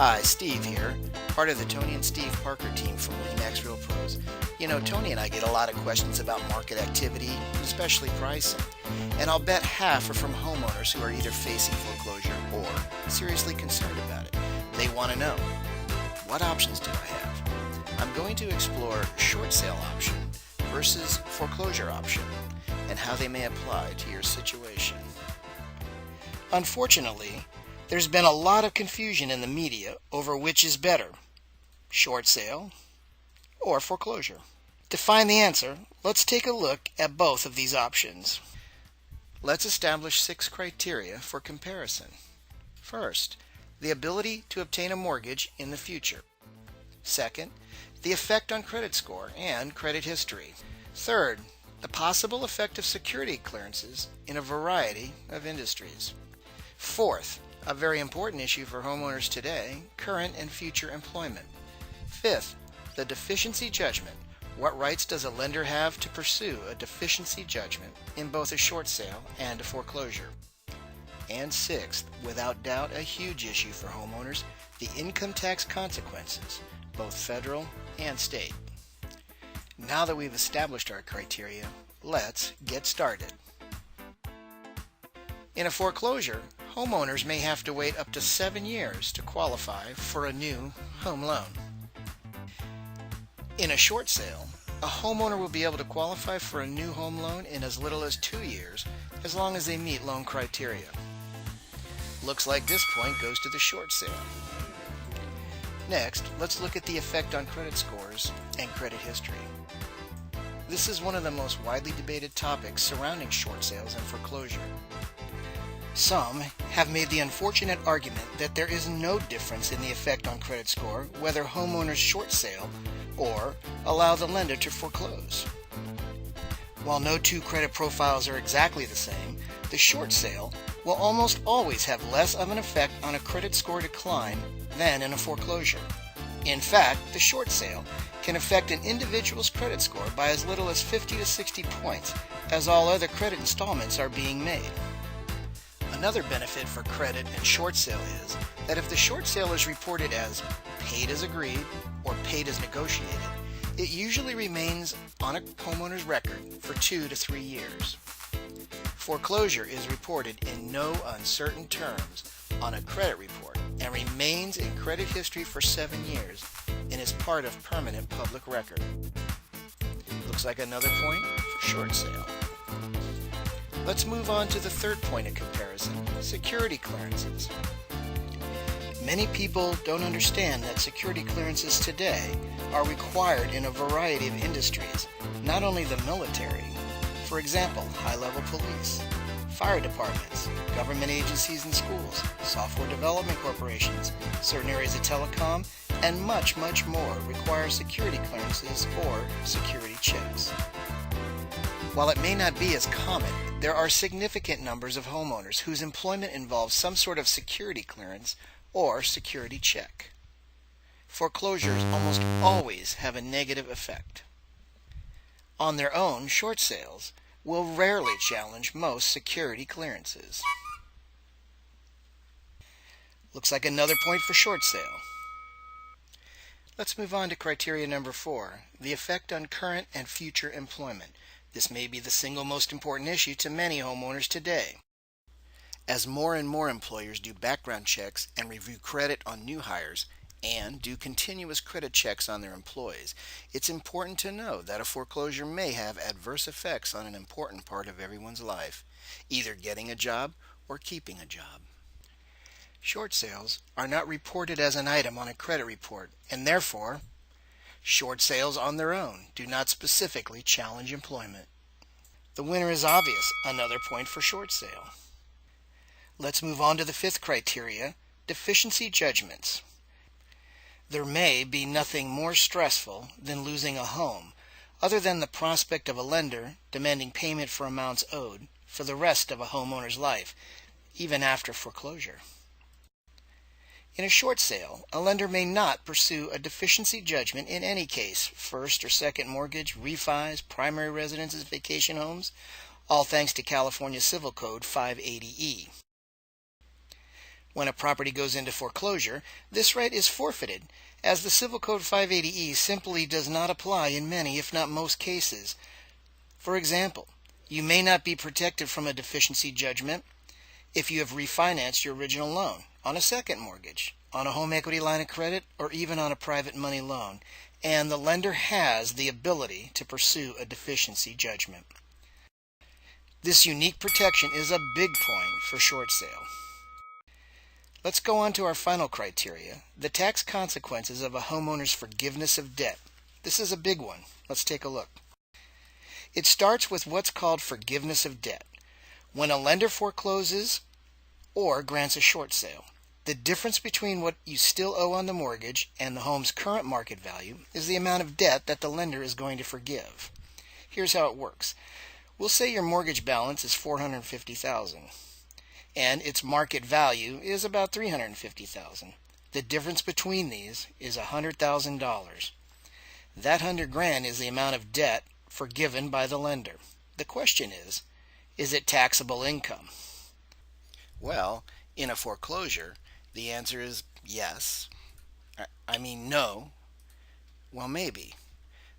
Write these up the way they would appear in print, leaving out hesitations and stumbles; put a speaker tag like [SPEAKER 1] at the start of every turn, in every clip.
[SPEAKER 1] Hi, Steve here, part of the Tony and Steve Parker team from RE/MAX Real Pros. You know, Tony and I get a lot of questions about market activity, especially pricing. And I'll bet half are from homeowners who are either facing foreclosure or seriously concerned about it. They want to know, what options do I have? I'm going to explore short sale option versus foreclosure option and how they may apply to your situation. Unfortunately, there's been a lot of confusion in the media over which is better, short sale or foreclosure. To find the answer, let's take a look at both of these options. Let's establish 6 criteria for comparison. First, the ability to obtain a mortgage in the future. Second, the effect on credit score and credit history. Third, the possible effect of security clearances in a variety of industries. Fourth, a very important issue for homeowners today, current and future employment. Fifth, the deficiency judgment. What rights does a lender have to pursue a deficiency judgment in both a short sale and a foreclosure? And sixth, without doubt a huge issue for homeowners, the income tax consequences, both federal and state. Now that we've established our criteria, let's get started. In a foreclosure, homeowners may have to wait up to 7 years to qualify for a new home loan. In a short sale, a homeowner will be able to qualify for a new home loan in as little as 2 years, as long as they meet loan criteria. Looks like this point goes to the short sale. Next, let's look at the effect on credit scores and credit history. This is one of the most widely debated topics surrounding short sales and foreclosure. Some have made the unfortunate argument that there is no difference in the effect on credit score whether homeowners short sale or allow the lender to foreclose. While no two credit profiles are exactly the same, the short sale will almost always have less of an effect on a credit score decline than in a foreclosure. In fact, the short sale can affect an individual's credit score by as little as 50 to 60 points, as all other credit installments are being made. Another benefit for credit and short sale is that if the short sale is reported as paid as agreed or paid as negotiated, it usually remains on a homeowner's record for 2 to 3 years. Foreclosure is reported in no uncertain terms on a credit report and remains in credit history for 7 years and is part of permanent public record. Looks like another point for short sale. Let's move on to the third point of comparison, security clearances. Many people don't understand that security clearances today are required in a variety of industries, not only the military. For example, high-level police, fire departments, government agencies and schools, software development corporations, certain areas of telecom, and much, much more require security clearances or security checks. While it may not be as common, there are significant numbers of homeowners whose employment involves some sort of security clearance or security check. Foreclosures almost always have a negative effect. On their own, short sales will rarely challenge most security clearances. Looks like another point for short sale. Let's move on to criteria number 4, the effect on current and future employment. This may be the single most important issue to many homeowners today. As more and more employers do background checks and review credit on new hires and do continuous credit checks on their employees, it's important to know that a foreclosure may have adverse effects on an important part of everyone's life, either getting a job or keeping a job. Short sales are not reported as an item on a credit report, and therefore, short sales on their own do not specifically challenge employment. The winner is obvious, another point for short sale. Let's move on to the 5th criteria, deficiency judgments. There may be nothing more stressful than losing a home, other than the prospect of a lender demanding payment for amounts owed for the rest of a homeowner's life, even after foreclosure. In a short sale, a lender may not pursue a deficiency judgment in any case, first or second mortgage, refis, primary residences, vacation homes, all thanks to California Civil Code 580E. When a property goes into foreclosure, this right is forfeited, as the Civil Code 580E simply does not apply in many, if not most cases. For example, you may not be protected from a deficiency judgment if you have refinanced your original loan on a second mortgage, on a home equity line of credit, or even on a private money loan, and the lender has the ability to pursue a deficiency judgment. This unique protection is a big point for short sale. Let's go on to our final criteria, the tax consequences of a homeowner's forgiveness of debt. This is a big one. Let's take a look. It starts with what's called forgiveness of debt. When a lender forecloses or grants a short sale, the difference between what you still owe on the mortgage and the home's current market value is the amount of debt that the lender is going to forgive. Here's how it works. We'll say your mortgage balance is $450,000 and its market value is about $350,000. The difference between these is $100,000. That $100,000 is the amount of debt forgiven by the lender. The question is it taxable income? Well, in a foreclosure, the answer is yes. No. Well, maybe.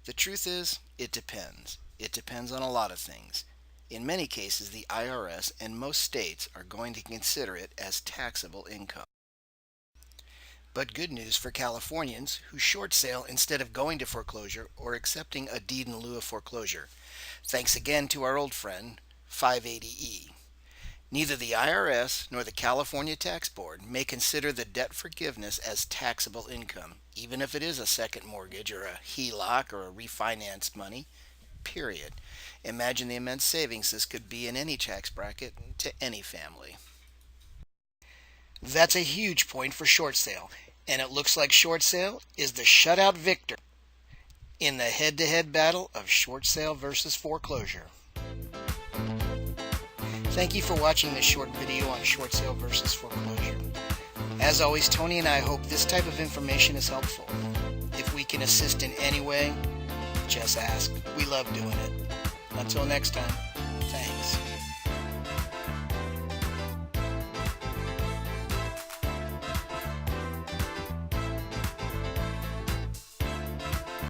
[SPEAKER 1] The truth is, it depends. It depends on a lot of things. In many cases, the IRS and most states are going to consider it as taxable income. But good news for Californians who short sale instead of going to foreclosure or accepting a deed in lieu of foreclosure. Thanks again to our old friend, 580E. Neither the IRS nor the California Tax Board may consider the debt forgiveness as taxable income, even if it is a second mortgage or a HELOC or a refinance money, period. Imagine the immense savings this could be in any tax bracket to any family. That's a huge point for short sale, and it looks like short sale is the shutout victor in the head-to-head battle of short sale versus foreclosure. Thank you for watching this short video on short sale versus foreclosure. As always, Tony and I hope this type of information is helpful. If we can assist in any way, just ask. We love doing it. Until next time.